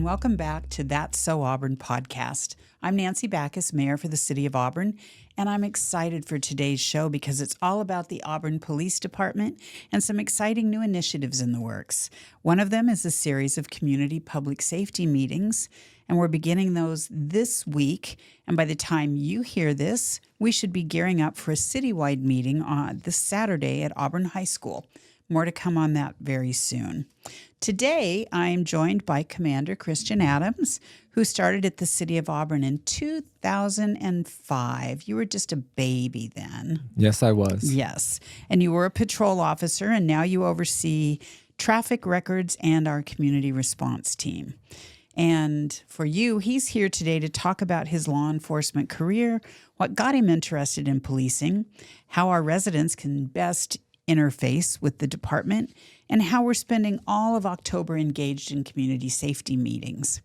welcome back to That's So Auburn podcast. I'm Nancy Backus, Mayor for the City of Auburn, and I'm excited for today's show because it's all about the Auburn Police Department and some exciting new initiatives in the works. One of them is a series of community public safety meetings, and we're beginning those this week. And by the time you hear this, we should be gearing up for a citywide meeting on this Saturday at Auburn High School. More to come on that very soon. Today, I'm joined by Commander Cristian Adams, who started at the City of Auburn in 2005. You were just a baby then. Yes, I was. Yes. And you were a patrol officer, and now you oversee traffic records and our community response team. And for you, he's here today to talk about his law enforcement career, what got him interested in policing, how our residents can best interface with the department, and how we're spending all of October engaged in community safety meetings.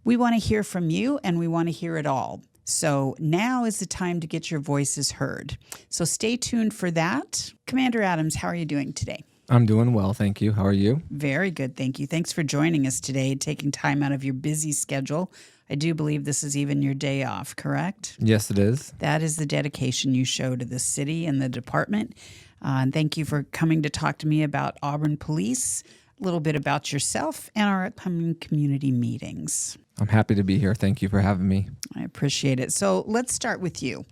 We want to hear from you, and we want to hear it all. So now is the time to get your voices heard. So stay tuned for that. Commander Adams, how are you doing today? I'm doing well, thank you. How are you? Very good, thank you. Thanks for joining us today, taking time out of your busy schedule. I do believe this is even your day off, correct? Yes, it is. That is the dedication you show to the city and the department. And thank you for coming to talk to me about Auburn Police, a little bit about yourself, and our upcoming community meetings. I'm happy to be here. Thank you for having me. I appreciate it. So let's start with you.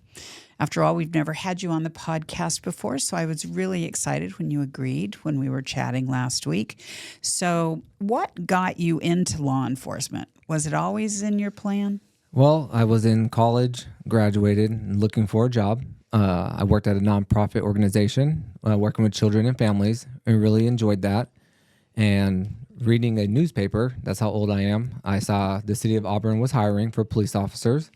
After all, we've never had you on the podcast before, so I was really excited when you agreed when we were chatting last week. So what got you into law enforcement? Was it always in your plan? Well, I was in college, graduated, and looking for a job. I worked at a nonprofit organization, working with children and families, and really enjoyed that. And reading a newspaper, that's how old I am, I saw the City of Auburn was hiring for police officers.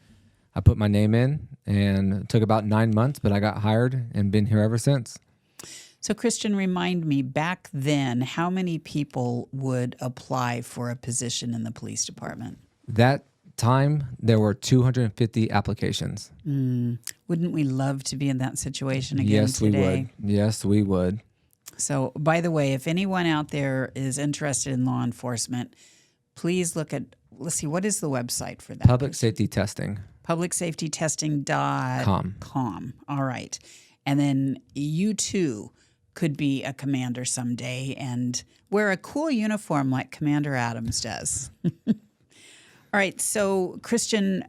I put my name in, and it took about 9 months, but I got hired and been here ever since. So, Cristian, remind me, back then, how many people would apply for a position in the police department? That time, there were 250 applications. Wouldn't we love to be in that situation again Yes, today? we would. Yes, we would. So, by the way, if anyone out there is interested in law enforcement, please look at, let's see, what is the website for that? Public safety testing. publicsafetytesting.com. All right. And then you too could be a commander someday and wear a cool uniform like Commander Adams does. All right. So, Cristian,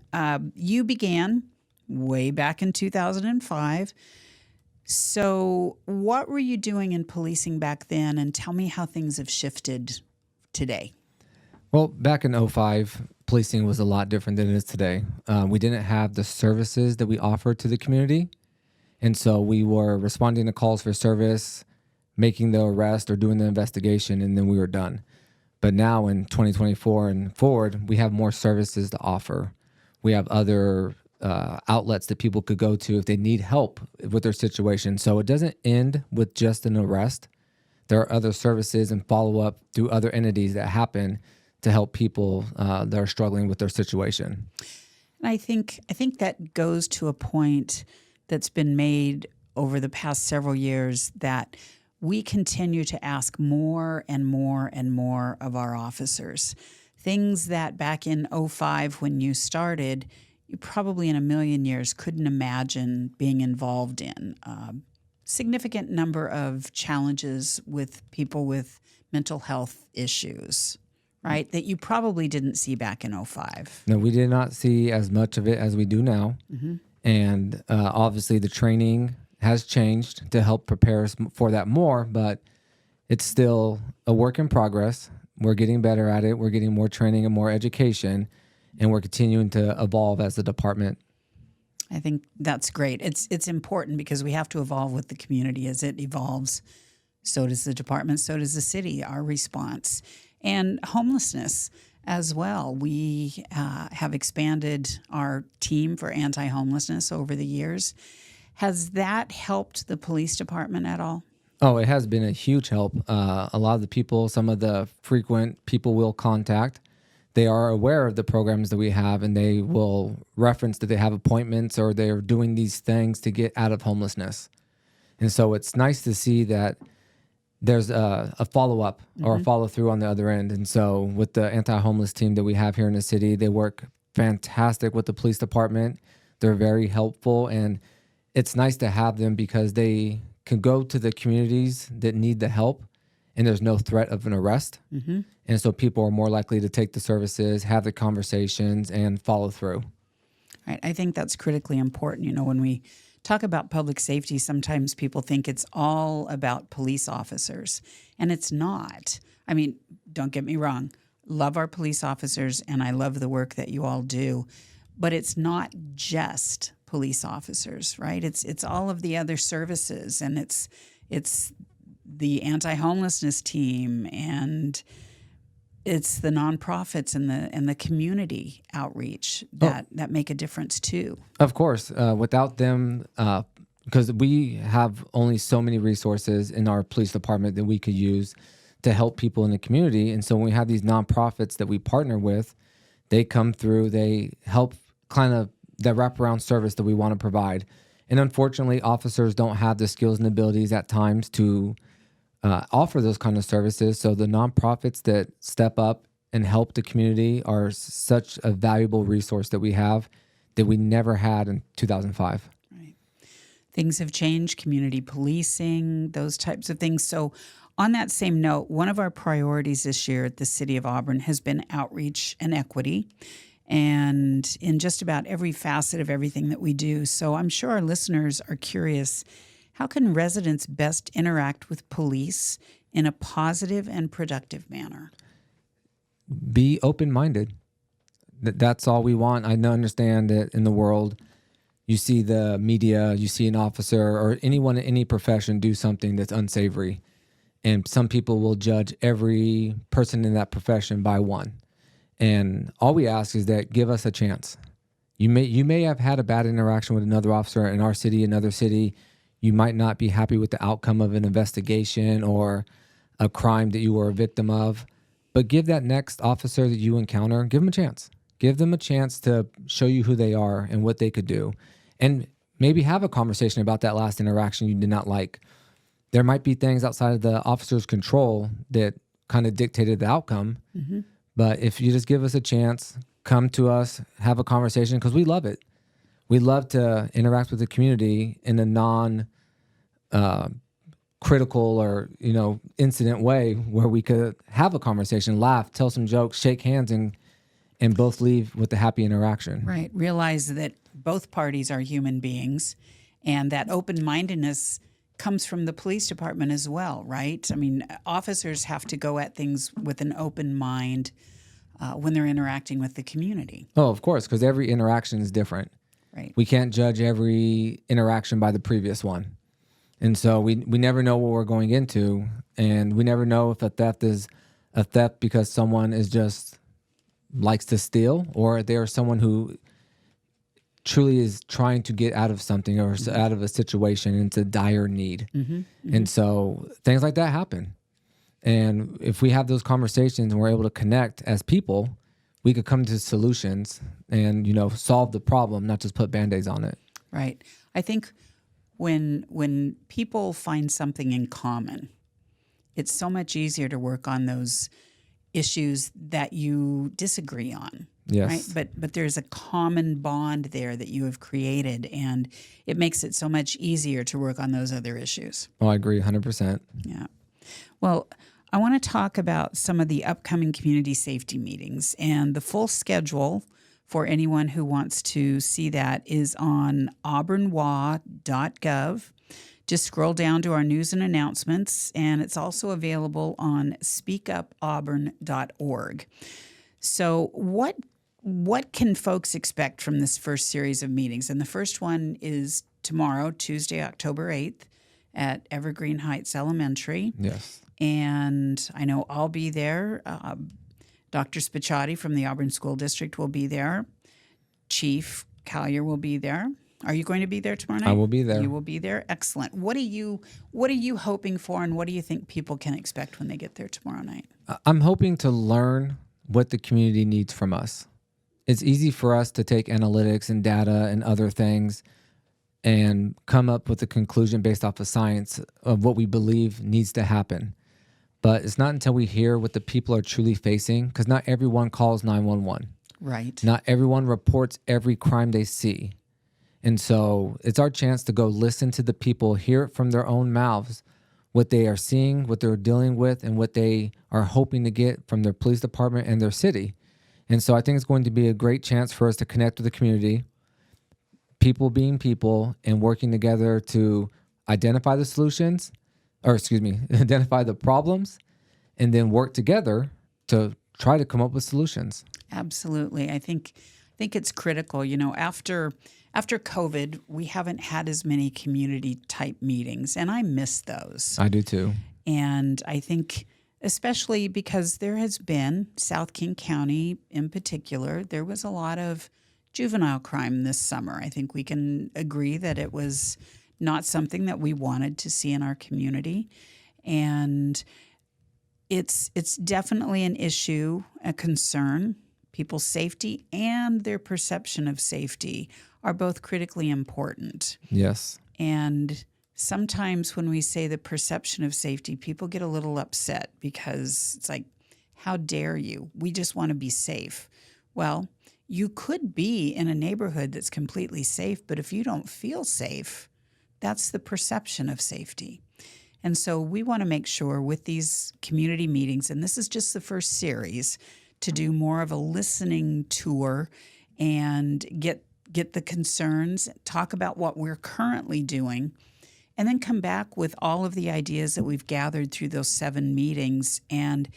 you began way back in 2005. So what were you doing in policing back then? And tell me how things have shifted today. Well, back in '05, policing was a lot different than it is today. We didn't have the services that we offered to the community. And so we were responding to calls for service, making the arrest or doing the investigation, and then we were done. But now in 2024 and forward, we have more services to offer. We have other outlets that people could go to if they need help with their situation. So it doesn't end with just an arrest. There are other services and follow-up through other entities that happen to help people that are struggling with their situation. And I think that goes to a point that's been made over the past several years that we continue to ask more and more and more of our officers. Things that back in '05 when you started, you probably in a million years couldn't imagine being involved in. Significant number of challenges with people with mental health issues, right, that you probably didn't see back in '05. No, we did not see as much of it as we do now. Mm-hmm. And obviously the training has changed to help prepare us for that more, but it's still a work in progress. We're getting better at it. We're getting more training and more education, and we're continuing to evolve as a department. I think that's great. It's important because we have to evolve with the community as it evolves. So does the department, so does the city, our response. And homelessness as well. We have expanded our team for anti-homelessness over the years. Has that helped the police department at all? Oh, it has been a huge help. A lot of the people, some of the frequent people we'll contact, they are aware of the programs that we have, and they will reference that they have appointments or they're doing these things to get out of homelessness. And so it's nice to see that there's a follow-up or a follow-through on the other end. And so with the anti-homeless team that we have here in the city, they work fantastic with the police department. They're very helpful, and it's nice to have them because they can go to the communities that need the help, and there's no threat of an arrest. And so people are more likely to take the services, have the conversations, and follow through. Right. I think that's critically important. You know, when we talk about public safety, sometimes people think it's all about police officers, and it's not. I mean, don't get me wrong. Love our police officers, and I love the work that you all do, but it's not just police officers, right? It's all of the other services, and it's the anti-homelessness team, and it's the nonprofits and the community outreach that make a difference too. Of course, without them, because we have only so many resources in our police department that we could use to help people in the community. And so when we have these nonprofits that we partner with, they come through, they help kind of the wraparound service that we want to provide. And unfortunately, officers don't have the skills and abilities at times to offer those kind of services. So the nonprofits that step up and help the community are such a valuable resource that we have that we never had in 2005. Right. Things have changed, community policing, those types of things. So on that same note, one of our priorities this year at the City of Auburn has been outreach and equity, and in just about every facet of everything that we do. So I'm sure our listeners are curious, how can residents best interact with police in a positive and productive manner? Be open-minded. That's all we want. I understand that in the world, you see the media, you see an officer or anyone in any profession do something that's unsavory. And some people will judge every person in that profession by one. And all we ask is that give us a chance. You may have had a bad interaction with another officer in our city, another city. You might not be happy with the outcome of an investigation or a crime that you were a victim of. But give that next officer that you encounter, give them a chance. Give them a chance to show you who they are and what they could do. And maybe have a conversation about that last interaction you did not like. There might be things outside of the officer's control that kind of dictated the outcome. But if you just give us a chance, come to us, have a conversation, because we love it. We love to interact with the community in a non-critical or incident way where we could have a conversation, laugh, tell some jokes, shake hands, and both leave with a happy interaction. Right. Realize that both parties are human beings, and that open-mindedness comes from the police department as well, right? I mean, officers have to go at things with an open mind when they're interacting with the community. Oh, of course, because every interaction is different. Right. We can't judge every interaction by the previous one. And so we never know what we're going into, and we never know if a theft is a theft because someone is just likes to steal, or they're someone who truly is trying to get out of something or out of a situation into dire need. And so things like that happen. And if we have those conversations and we're able to connect as people, we could come to solutions and, solve the problem, not just put Band-Aids on it. Right. I think when people find something in common, it's so much easier to work on those issues that you disagree on. Yes. Right. But there's a common bond there that you have created, and it makes it so much easier to work on those other issues. Oh, I agree 100%. Yeah. Well, I want to talk about some of the upcoming community safety meetings, and the full schedule for anyone who wants to see that is on auburnwa.gov. Just scroll down to our news and announcements, and it's also available on speakupauburn.org. So what can folks expect from this first series of meetings? And the first one is tomorrow, Tuesday, October 8th at Evergreen Heights Elementary. Yes. And I know I'll be there. Dr. Spiciotti from the Auburn School District will be there. Chief Collier will be there. Are you going to be there tomorrow night? I will be there. You will be there. Excellent. What are you hoping for, and what do you think people can expect when they get there tomorrow night? I'm hoping to learn what the community needs from us. It's easy for us to take analytics and data and other things and come up with a conclusion based off of science of what we believe needs to happen. But it's not until we hear what the people are truly facing, because not everyone calls 911. Right. Not everyone reports every crime they see. And so it's our chance to go listen to the people, hear it from their own mouths, what they are seeing, what they're dealing with, and what they are hoping to get from their police department and their city. And so I think it's going to be a great chance for us to connect with the community, people being people, and working together to identify the solutions, identify the problems, and then work together to try to come up with solutions. Absolutely. I think it's critical. After COVID, we haven't had as many community type meetings, and I miss those. I do too. And I think especially because there has been, South King County in particular, there was a lot of juvenile crime this summer. I think we can agree that it was not something that we wanted to see in our community. And it's definitely an issue, a concern. People's safety and their perception of safety are both critically important. Yes. And sometimes when we say the perception of safety, people get a little upset because it's like, how dare you? We just want to be safe. Well, you could be in a neighborhood that's completely safe, but if you don't feel safe, that's the perception of safety. And so we want to make sure with these community meetings, and this is just the first series, to do more of a listening tour and get the concerns, talk about what we're currently doing, and then come back with all of the ideas that we've gathered through those 7 meetings and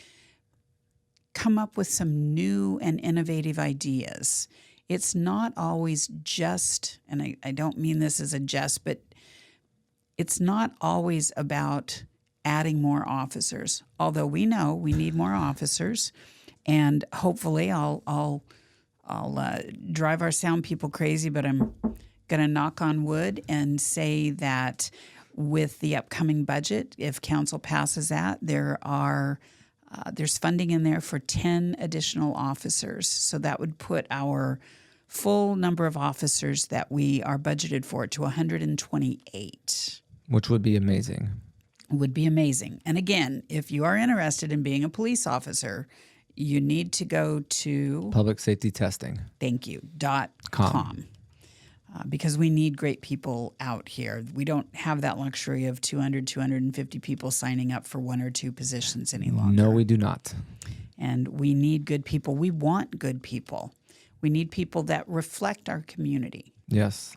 come up with some new and innovative ideas. It's not always just, and I don't mean this as a jest, but it's not always about adding more officers, although we know we need more officers. And hopefully I'll drive our sound people crazy, but I'm going to knock on wood and say that with the upcoming budget, if council passes that, there's funding in there for 10 additional officers. So that would put our full number of officers that we are budgeted for to 128. Which would be amazing. Would be amazing. And again, if you are interested in being a police officer, you need to go to Public Safety Testing. Thank you. .com. Because we need great people out here. We don't have that luxury of 200, 250 people signing up for 1 or 2 positions any longer. No, we do not. And we need good people. We want good people. We need people that reflect our community. Yes.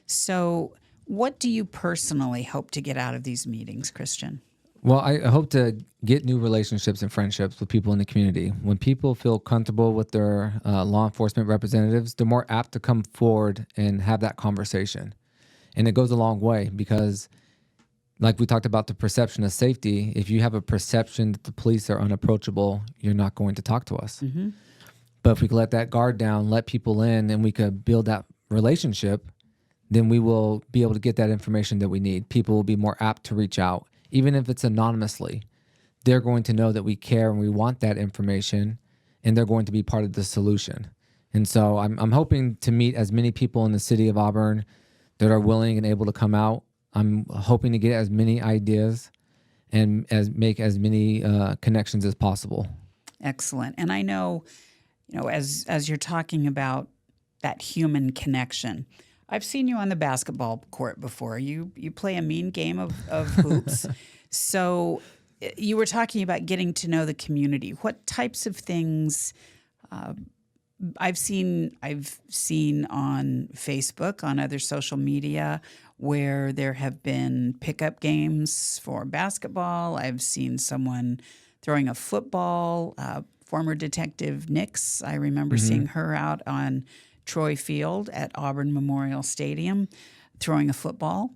So what do you personally hope to get out of these meetings, Cristian? Well, I hope to get new relationships and friendships with people in the community. When people feel comfortable with their law enforcement representatives, they're more apt to come forward and have that conversation. And it goes a long way because, like we talked about the perception of safety, if you have a perception that the police are unapproachable, you're not going to talk to us. Mm-hmm. But if we could let that guard down, let people in, and we could build that relationship, then we will be able to get that information that we need. People will be more apt to reach out. Even if it's anonymously, they're going to know that we care and we want that information, and they're going to be part of the solution. And so I'm hoping to meet as many people in the city of Auburn that are willing and able to come out. I'm hoping to get as many ideas and make as many connections as possible. Excellent. And I know, as you're talking about that human connection, I've seen you on the basketball court before. You play a mean game of hoops. So you were talking about getting to know the community. What types of things I've seen on Facebook, on other social media, where there have been pickup games for basketball. I've seen someone throwing a football. Former Detective Nix, I remember seeing her out on Troy Field at Auburn Memorial Stadium throwing a football.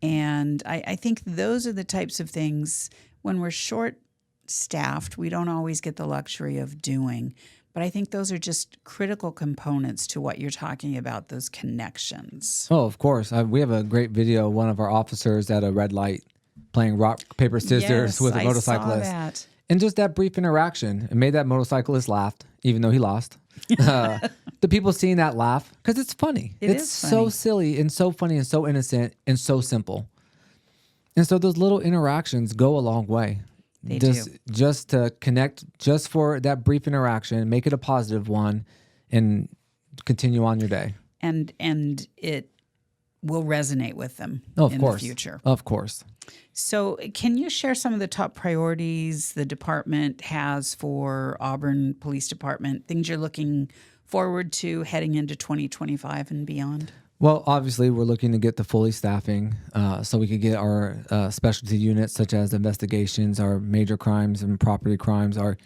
And I think those are the types of things when we're short-staffed, we don't always get the luxury of doing. But I think those are just critical components to what you're talking about, those connections. Oh, of course. We have a great video of one of our officers at a red light playing rock, paper, scissors with a motorcyclist. I saw that. And just that brief interaction, it made that motorcyclist laugh, even though he lost. The people seeing that laugh, because it's funny. It's so silly and so funny and so innocent and so simple. And so those little interactions go a long way. They just to connect, just for that brief interaction, make it a positive one, and continue on your day. And it will resonate with them Of in course. the future. Of course. So can you share some of the top priorities the department has for Auburn Police Department, things you're looking forward to heading into 2025 and beyond? Well, obviously, we're looking to get the fully staffing so we could get our specialty units such as investigations, our major crimes and property crimes, our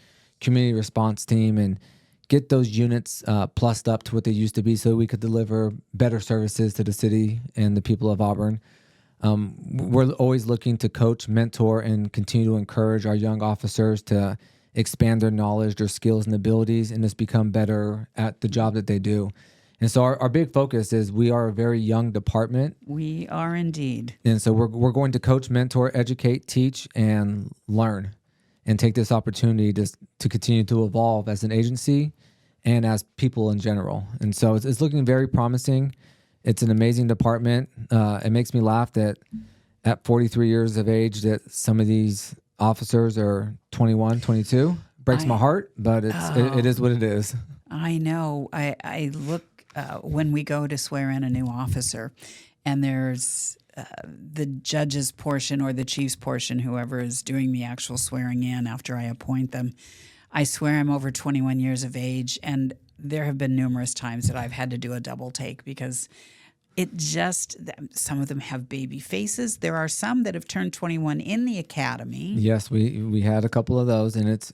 community response team, and get those units plussed up to what they used to be so we could deliver better services to the city and the people of Auburn. We're always looking to coach, mentor, and continue to encourage our young officers to expand their knowledge, their skills and abilities, and just become better at the job that they do. And so our big focus is we are a very young department. We are indeed. And so we're going to coach, mentor, educate, teach, and learn, and take this opportunity to continue to evolve as an agency and as people in general. And so it's looking very promising. It's an amazing department. It makes me laugh that at 43 years of age that some of these officers are 21, 22. Breaks my heart, but it is what it is. I know. I look when we go to swear in a new officer, and there's the judge's portion or the chief's portion, whoever is doing the actual swearing in after I appoint them. I swear I'm over 21 years of age, and there have been numerous times that I've had to do a double take because some of them have baby faces. There are some that have turned 21 in the academy. Yes, we had a couple of those, and it's,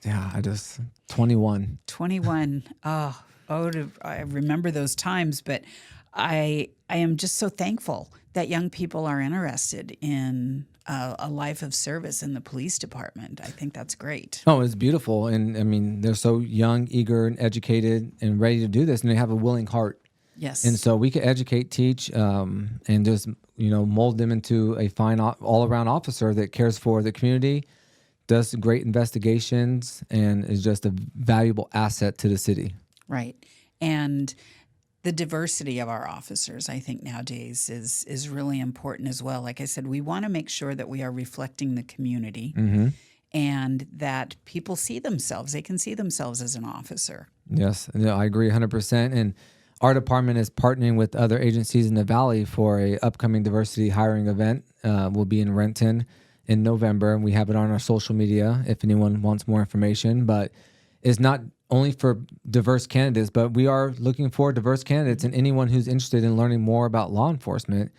I just, 21. 21. I remember those times, but I am just so thankful that young people are interested in a life of service in the police department. I think that's great. Oh, it's beautiful. And I mean, they're so young, eager, and educated and ready to do this, and they have a willing heart. Yes. And so we can educate, teach, and just, mold them into a fine all-around officer that cares for the community, does great investigations, and is just a valuable asset to the city. Right. And the diversity of our officers, I think nowadays is really important as well. Like I said, we want to make sure that we are reflecting the community and that people see themselves. They can see themselves as an officer. Yes, I agree 100%. And our department is partnering with other agencies in the Valley for a upcoming diversity hiring event. We'll be in Renton in November, and we have it on our social media if anyone wants more information. But it's not only for diverse candidates, but we are looking for diverse candidates and anyone who's interested in learning more about law enforcement.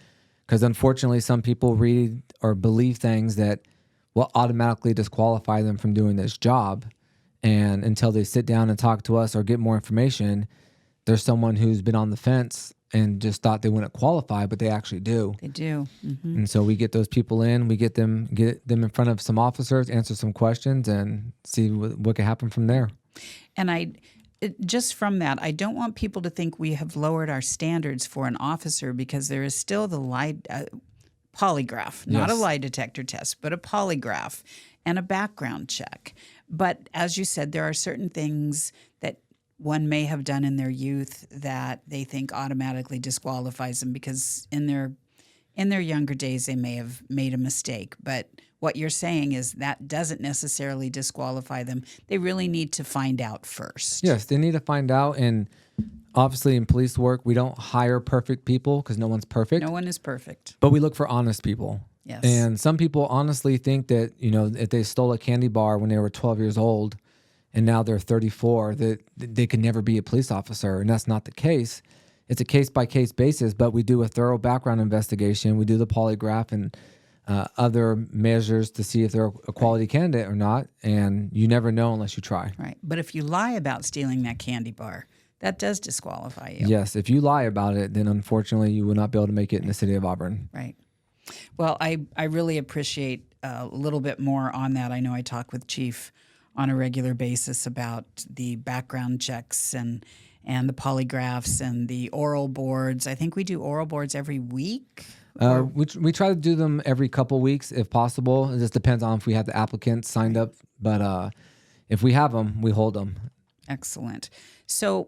Because unfortunately, some people read or believe things that will automatically disqualify them from doing this job. And until they sit down and talk to us or get more information, there's someone who's been on the fence and just thought they wouldn't qualify, but they actually do. They do. Mm-hmm. And so we get those people in, we get them in front of some officers, answer some questions, and see what can happen from there. And just from that, I don't want people to think we have lowered our standards for an officer because there is still the polygraph, not a lie detector test, but a polygraph and a background check. But as you said, there are certain things that one may have done in their youth that they think automatically disqualifies them because in their younger days they may have made a mistake. But what you're saying is that doesn't necessarily disqualify them. They really need to find out first. Yes, they need to find out. And obviously in police work, we don't hire perfect people because no one's perfect. No one is perfect. But we look for honest people. Yes. And some people honestly think that, if they stole a candy bar when they were 12 years old and now they're 34, that they could never be a police officer. And that's not the case. It's a case-by-case basis, but we do a thorough background investigation. We do the polygraph and other measures to see if they're a quality candidate or not. And you never know unless you try. Right. But if you lie about stealing that candy bar, that does disqualify you. Yes. If you lie about it, then unfortunately you will not be able to make it in the city of Auburn. Right. Well, I really appreciate a little bit more on that. I know I talk with Chief on a regular basis about the background checks and the polygraphs and the oral boards. I think we do oral boards every week. We try to do them every couple weeks if possible. It just depends on if we have the applicants signed up. But if we have them, we hold them. Excellent. So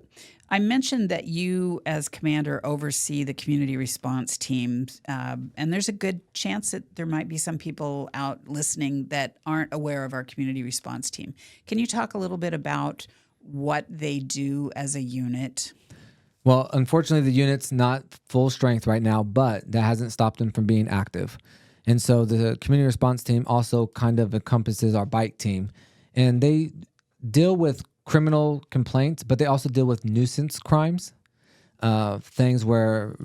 I mentioned that you, as commander, oversee the community response teams, and there's a good chance that there might be some people out listening that aren't aware of our community response team. Can you talk a little bit about what they do as a unit? Well, unfortunately, the unit's not full strength right now, but that hasn't stopped them from being active. And so the community response team also kind of encompasses our bike team. And they deal with criminal complaints, but they also deal with nuisance crimes, things where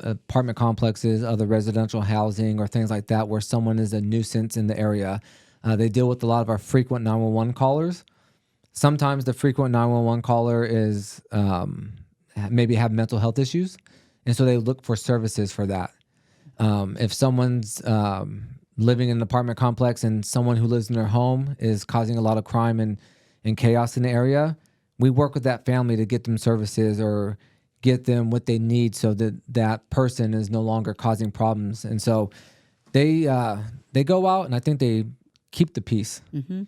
apartment complexes, other residential housing, or things like that, where someone is a nuisance in the area. They deal with a lot of our frequent 911 callers. Sometimes the frequent 911 caller is maybe have mental health issues, and so they look for services for that. If someone's living in an apartment complex and someone who lives in their home is causing a lot of crime and chaos in the area, we work with that family to get them services or get them what they need so that that person is no longer causing problems. And so they go out, and I think they keep the peace. Mm-hmm.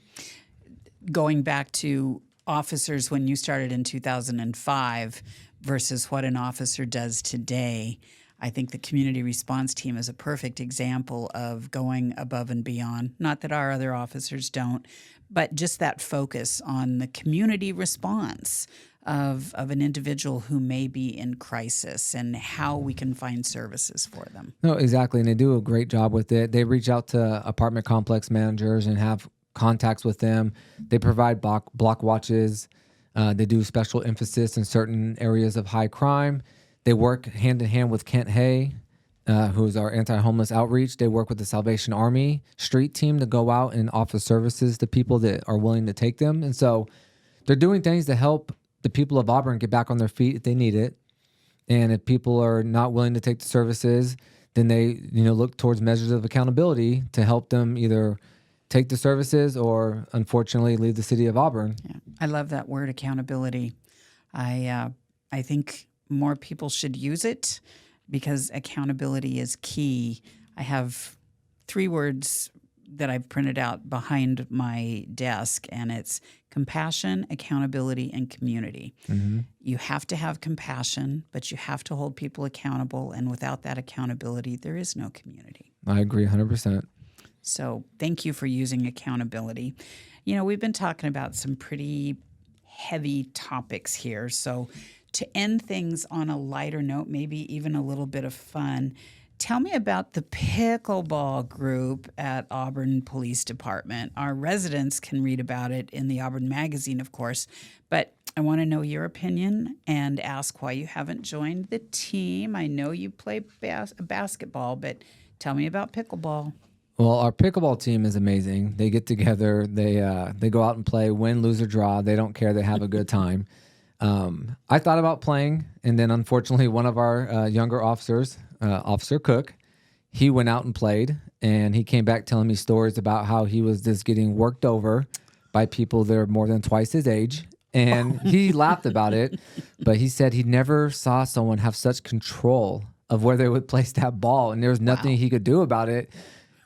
Going back to officers when you started in 2005 versus what an officer does today, I think the community response team is a perfect example of going above and beyond. Not that our other officers don't, but just that focus on the community response of an individual who may be in crisis and how we can find services for them. No, exactly. And they do a great job with it. They reach out to apartment complex managers and have contacts with them. They provide block watches. They do special emphasis in certain areas of high crime. They work hand in hand with Kent Hay, who's our anti-homeless outreach. They work with the Salvation Army street team to go out and offer services to people that are willing to take them. And so they're doing things to help the people of Auburn get back on their feet if they need it. And if people are not willing to take the services, then they look towards measures of accountability to help them either take the services or, unfortunately, leave the city of Auburn. Yeah, I love that word, accountability. I think more people should use it because accountability is key. I have 3 words that I've printed out behind my desk, and it's compassion, accountability, and community. Mm-hmm. You have to have compassion, but you have to hold people accountable, and without that accountability, there is no community. I agree 100%. So thank you for using accountability. We've been talking about some pretty heavy topics here, so to end things on a lighter note, maybe even a little bit of fun, tell me about the pickleball group at Auburn Police Department. Our residents can read about it in the Auburn Magazine, of course, but I want to know your opinion and ask why you haven't joined the team. I know you play basketball, but tell me about pickleball. Well, our pickleball team is amazing. They get together, they go out and play, win, lose, or draw. They don't care. They have a good time. I thought about playing, and then unfortunately one of our younger officers, Officer Cook, he went out and played, and he came back telling me stories about how he was just getting worked over by people that are more than twice his age. And he laughed about it, but he said he never saw someone have such control of where they would place that ball, and there was nothing he could do about it.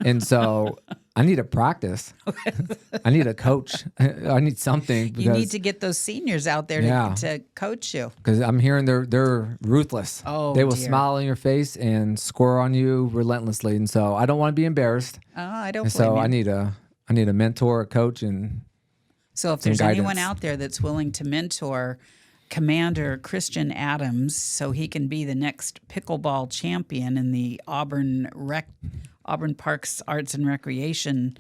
And so I need to practice. I need a coach. I need something. You need to get those seniors out there to coach you. Because I'm hearing they're ruthless. Oh, they will dear. smile in your face and score on you relentlessly. And so I don't want to be embarrassed. I don't And blame so you. I need a mentor, a coach, and So if there's anyone out there that's willing to mentor Commander Cristian Adams so he can be the next pickleball champion in the Auburn Parks Arts and Recreation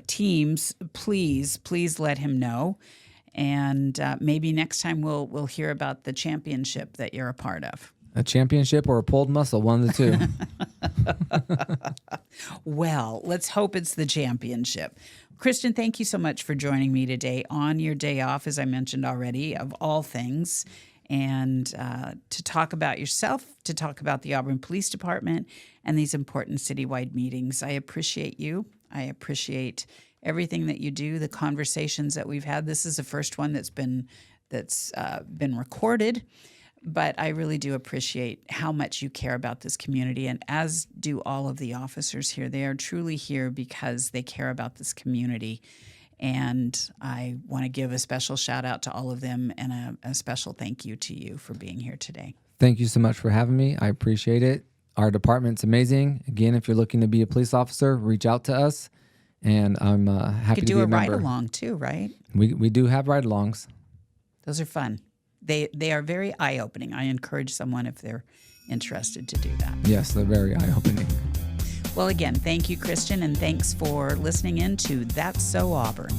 teams, please let him know. And maybe next time we'll hear about the championship that you're a part of. a championship or a pulled muscle, one of the two. Well, let's hope it's the championship. Cristian, thank you so much for joining me today on your day off, as I mentioned already, of all things, and to talk about yourself, to talk about the Auburn Police Department and these important citywide meetings. I appreciate you. I appreciate everything that you do, the conversations that we've had. This is the first one that's been recorded. But I really do appreciate how much you care about this community, and as do all of the officers here. They are truly here because they care about this community. And I want to give a special shout out to all of them and a special thank you to you for being here today. Thank you so much for having me. I appreciate it. Our department's amazing. Again, if you're looking to be a police officer, reach out to us. And I'm happy to be a member. You could do a ride-along too, right? We do have ride-alongs. Those are fun. They are very eye-opening. I encourage someone if they're interested to do that. Yes, they're very eye-opening. Well, again, thank you, Cristian, and thanks for listening in to That's So Auburn.